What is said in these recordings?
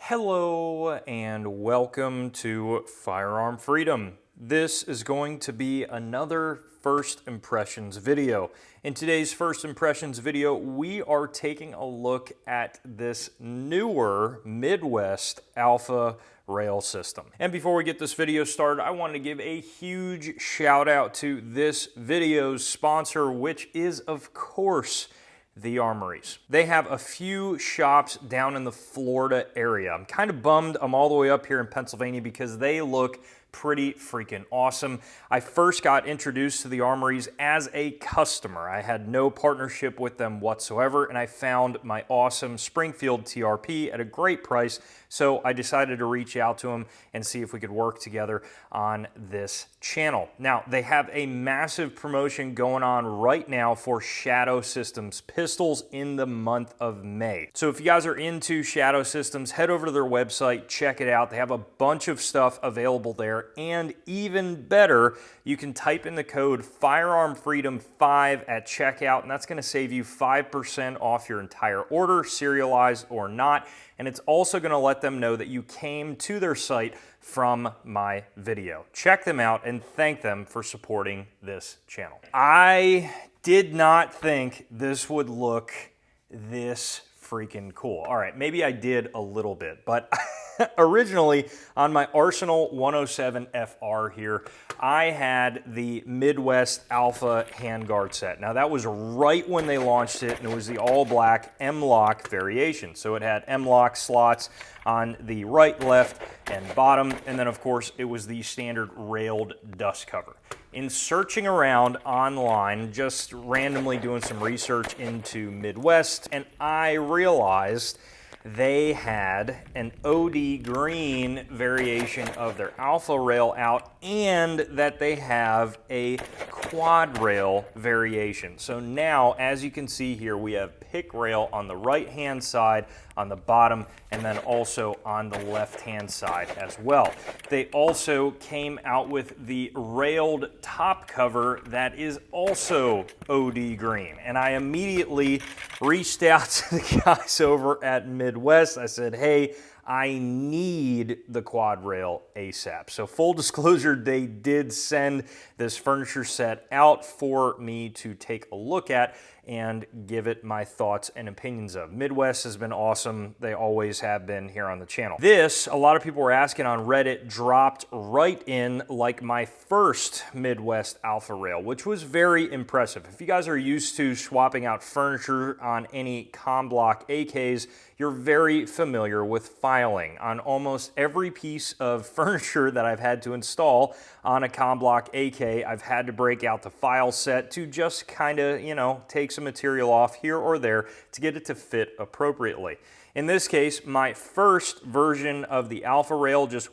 Hello and welcome to Firearm Freedom. This is going to be another first impressions video. In today's first impressions video, we are taking a look at this newer Midwest Alpha rail system. And before we get this video started, I want to give a huge shout out to this video's sponsor, which is of course The Armories. They have a few shops down in the Florida area. I'm kind of bummed I'm all the way up here in Pennsylvania because they look pretty freaking awesome. I first got introduced to The Armories as a customer. I had no partnership with them whatsoever, and I found my awesome Springfield TRP at a great price, so I decided to reach out to them and see if we could work together on this channel. Now, they have a massive promotion going on right now for Shadow Systems pistols in the month of May. So if you guys are into Shadow Systems, head over to their website, check it out. They have a bunch of stuff available there, and even better, you can type in the code FIREARMFREEDOM5 at checkout, and that's going to save you 5% off your entire order, serialized or not. And it's also going to let them know that you came to their site from my video. Check them out and thank them for supporting this channel. I did not think this would look this freaking cool. All right, maybe I did a little bit, but originally on my Arsenal 107 FR here, I had the Midwest Alpha handguard set. Now that was right when they launched it, and it was the all black M-LOK variation. So it had M-LOK slots on the right, left, and bottom, and then of course it was the standard railed dust cover. In searching around online, just randomly doing some research into Midwest, and I realized they had an OD green variation of their Alpha rail out, and that they have a quad rail variation. So now, as you can see here, we have pick rail on the right hand side, on the bottom, and then also on the left hand side as well. They also came out with the railed top cover that is also OD green, and I immediately reached out to the guys over at Midwest. I said, hey, I need the quad rail ASAP. So full disclosure, they did send this furniture set out for me to take a look at and give it my thoughts and opinions of. Midwest has been awesome. They always have been here on the channel. This, a lot of people were asking on Reddit, dropped right in like my first Midwest Alpha rail, which was very impressive. If you guys are used to swapping out furniture on any ComBlock AKs, you're very familiar with filing. On almost every piece of furniture that I've had to install on a ComBlock AK, I've had to break out the file set to just kind of, take some material off here or there to get it to fit appropriately. In this case, my first version of the Alpha rail just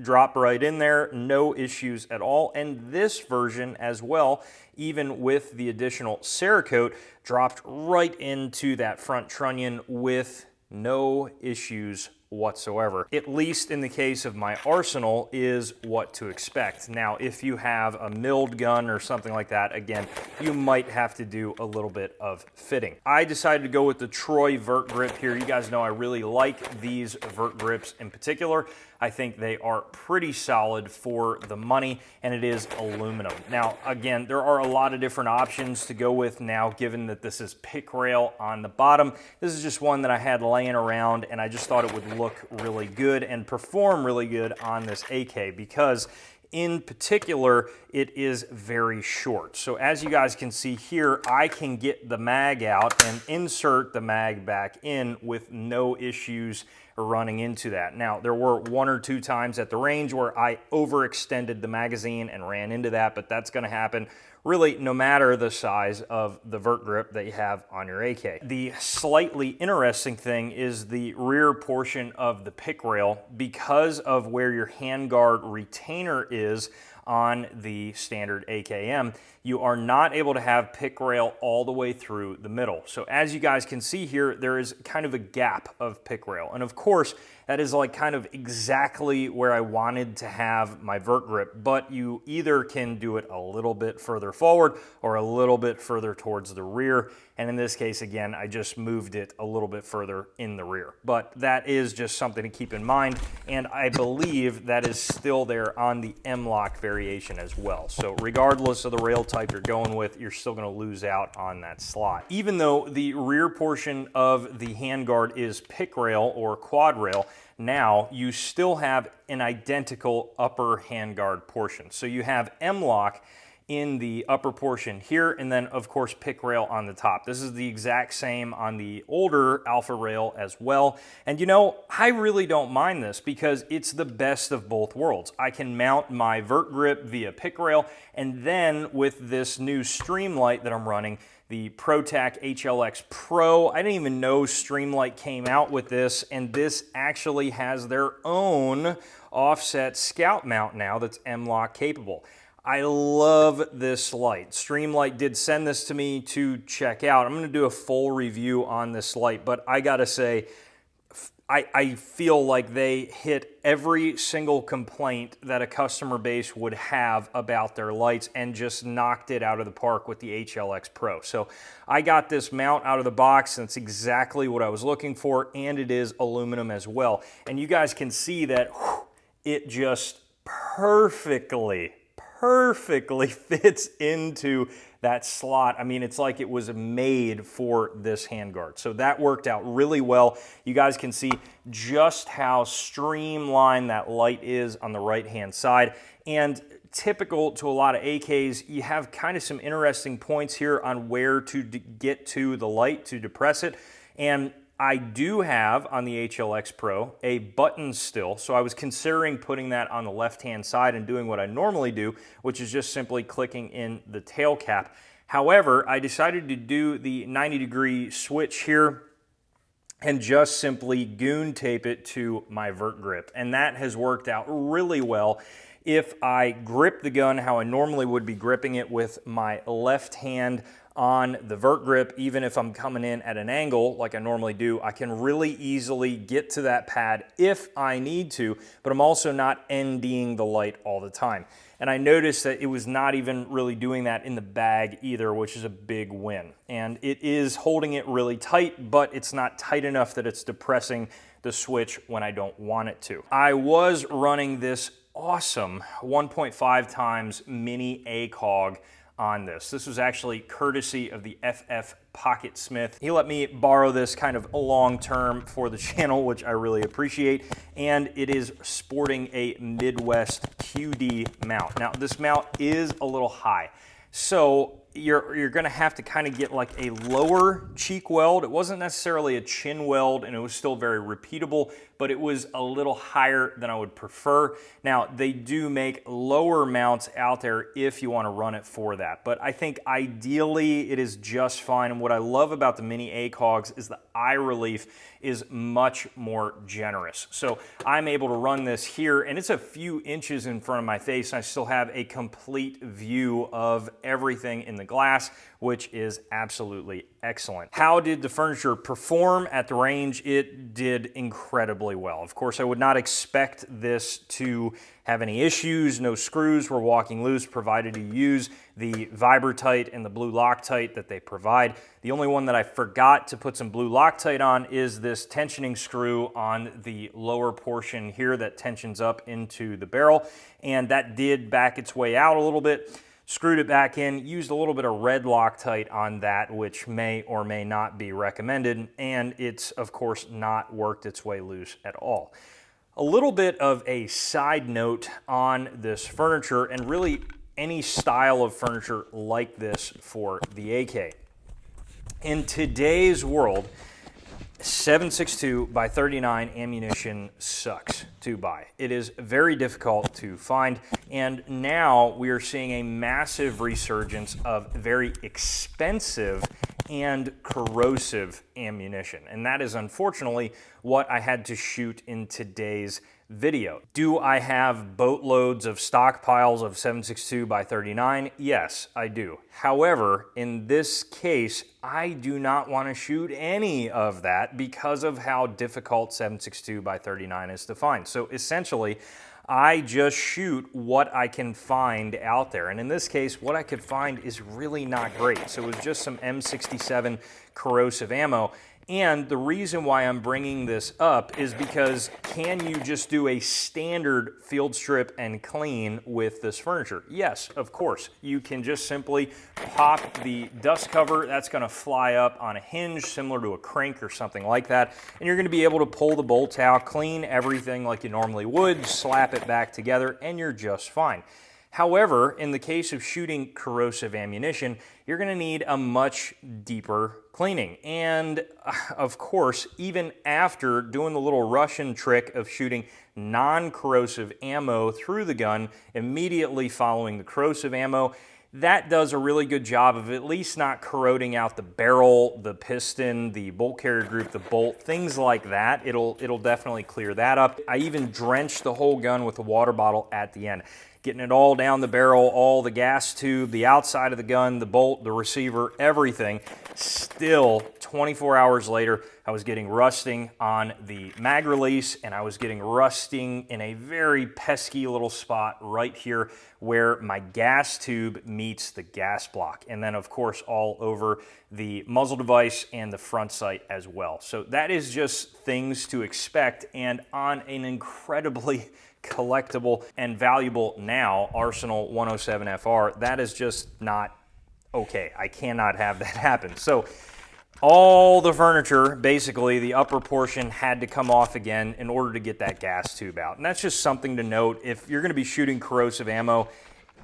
dropped right in there, no issues at all. And this version as well, even with the additional Cerakote, dropped right into that front trunnion with no issues whatsoever. At least in the case of my Arsenal is what to expect. Now, if you have a milled gun or something like that, again, you might have to do a little bit of fitting. I decided to go with the Troy Vert Grip here. You guys know I really like these Vert Grips in particular. I think they are pretty solid for the money, and it is aluminum. Now, again, there are a lot of different options to go with now, given that this is pick rail on the bottom. This is just one that I had laying around, and I just thought it would look really good and perform really good on this AK because in particular, it is very short. So as you guys can see here, I can get the mag out and insert the mag back in with no issues running into that. Now, there were one or two times at the range where I overextended the magazine and ran into that, but that's gonna happen really no matter the size of the vert grip that you have on your AK. The slightly interesting thing is the rear portion of the pick rail. Because of where your handguard retainer is on the standard AKM, you are not able to have pick rail all the way through the middle. So as you guys can see here, there is kind of a gap of pick rail. And of course, that is like kind of exactly where I wanted to have my vert grip, but you either can do it a little bit further forward or a little bit further towards the rear. And in this case, again, I just moved it a little bit further in the rear. But that is just something to keep in mind. And I believe that is still there on the M-LOK variation as well. So regardless of the rail type you're going with, you're still going to lose out on that slot. Even though the rear portion of the handguard is pick rail or quad rail, now you still have an identical upper handguard portion. So you have M-LOK in the upper portion here, and then of course pick rail on the top. This is the exact same on the older Alpha rail as well. And you know, I really don't mind this because it's the best of both worlds. I can mount my vert grip via pick rail, and then with this new Streamlight that I'm running, the ProTac HLX Pro. I didn't even know Streamlight came out with this, and this actually has their own offset scout mount now that's M-LOK capable. I love this light. Streamlight did send this to me to check out. I'm going to do a full review on this light, but I got to say, I feel like they hit every single complaint that a customer base would have about their lights and just knocked it out of the park with the HLX Pro. So I got this mount out of the box, and it's exactly what I was looking for, and it is aluminum as well. And you guys can see that it just perfectly fits into that slot. I mean, it's like it was made for this handguard. So that worked out really well. You guys can see just how streamlined that light is on the right-hand side. And typical to a lot of AKs, you have kind of some interesting points here on where to get to the light to depress it. And I do have on the HLX Pro a button still, so I was considering putting that on the left-hand side and doing what I normally do, which is just simply clicking in the tail cap. However, I decided to do the 90-degree switch here and just simply goon tape it to my vert grip, and that has worked out really well. If I grip the gun how I normally would be gripping it with my left hand on the vert grip, even if I'm coming in at an angle like I normally do, I can really easily get to that pad if I need to, but I'm also not NDing the light all the time. And I noticed that it was not even really doing that in the bag either, which is a big win. And it is holding it really tight, but it's not tight enough that it's depressing the switch when I don't want it to. I was running this awesome 1.5 times mini ACOG on this. This was actually courtesy of the FF Pocketsmith. He let me borrow this kind of long-term for the channel, which I really appreciate, and it is sporting a Midwest QD mount. Now, this mount is a little high, so you're gonna have to kind of get like a lower cheek weld. It wasn't necessarily a chin weld, and it was still very repeatable, but it was a little higher than I would prefer. Now, they do make lower mounts out there if you want to run it for that, but I think ideally it is just fine. And what I love about the mini ACOGs is the eye relief is much more generous. So I'm able to run this here, and it's a few inches in front of my face, and I still have a complete view of everything in the glass, which is absolutely excellent. How did the furniture perform at the range? It did incredibly well. Of course, I would not expect this to have any issues. No screws were walking loose, provided you use the Vibrotite and the blue Loctite that they provide. The only one that I forgot to put some blue Loctite on is this tensioning screw on the lower portion here that tensions up into the barrel, and that did back its way out a little bit. Screwed it back in, used a little bit of red Loctite on that, which may or may not be recommended, and it's of course not worked its way loose at all. A little bit of a side note on this furniture, and really any style of furniture like this for the AK. In today's world, 7.62 by 39 ammunition sucks to buy. It is very difficult to find, and now we are seeing a massive resurgence of very expensive and corrosive ammunition, and that is unfortunately what I had to shoot in today's video. Do I have boatloads of stockpiles of 7.62 by 39? Yes, I do. However, in this case, I do not want to shoot any of that because of how difficult 7.62 by 39 is to find. So essentially, I just shoot what I can find out there. And in this case, what I could find is really not great. So it was just some M67 corrosive ammo. And the reason why I'm bringing this up is because can you just do a standard field strip and clean with this furniture? Yes, of course. You can just simply pop the dust cover. That's going to fly up on a hinge similar to a crank or something like that. And you're going to be able to pull the bolts out, clean everything like you normally would, slap it back together, and you're just fine. However, in the case of shooting corrosive ammunition, you're going to need a much deeper cleaning. And of course, even after doing the little Russian trick of shooting non-corrosive ammo through the gun, immediately following the corrosive ammo, that does a really good job of at least not corroding out the barrel, the piston, the bolt carrier group, the bolt, things like that. It'll definitely clear that up. I even drenched the whole gun with a water bottle at the end, getting it all down the barrel, all the gas tube, the outside of the gun, the bolt, the receiver, everything. Still, 24 hours later, I was getting rusting on the mag release, and I was getting rusting in a very pesky little spot right here where my gas tube meets the gas block. And then, of course, all over the muzzle device and the front sight as well. So that is just things to expect, and on an incredibly collectible and valuable now Arsenal 107 FR, that is just not okay. I cannot have that happen. So all the furniture, basically the upper portion, had to come off again in order to get that gas tube out. And that's just something to note. If you're going to be shooting corrosive ammo,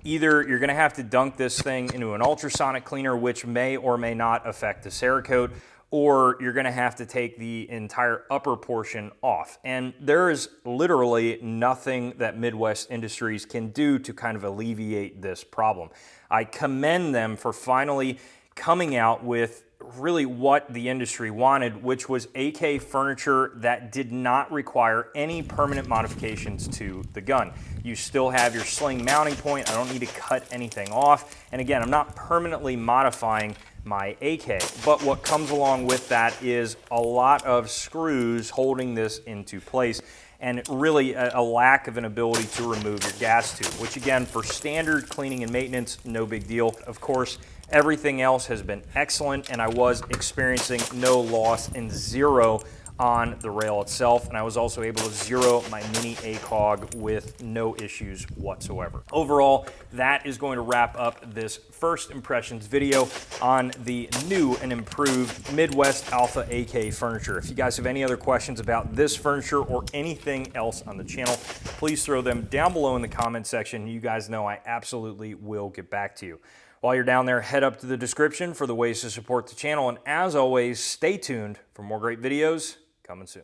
either you're going to have to dunk this thing into an ultrasonic cleaner, which may or may not affect the Cerakote, or you're going to have to take the entire upper portion off. And there is literally nothing that Midwest Industries can do to kind of alleviate this problem. I commend them for finally coming out with really what the industry wanted, which was AK furniture that did not require any permanent modifications to the gun. You still have your sling mounting point. I don't need to cut anything off. And again, I'm not permanently modifying my AK, but what comes along with that is a lot of screws holding this into place, and really a lack of an ability to remove your gas tube, which again, for standard cleaning and maintenance, no big deal. Of course, everything else has been excellent, and I was experiencing no loss and zero on the rail itself, and I was also able to zero my mini ACOG with no issues whatsoever. Overall, that is going to wrap up this first impressions video on the new and improved Midwest Alpha AK furniture. If you guys have any other questions about this furniture or anything else on the channel, please throw them down below in the comment section. You guys know I absolutely will get back to you. While you're down there, head up to the description for the ways to support the channel, and as always, stay tuned for more great videos coming soon.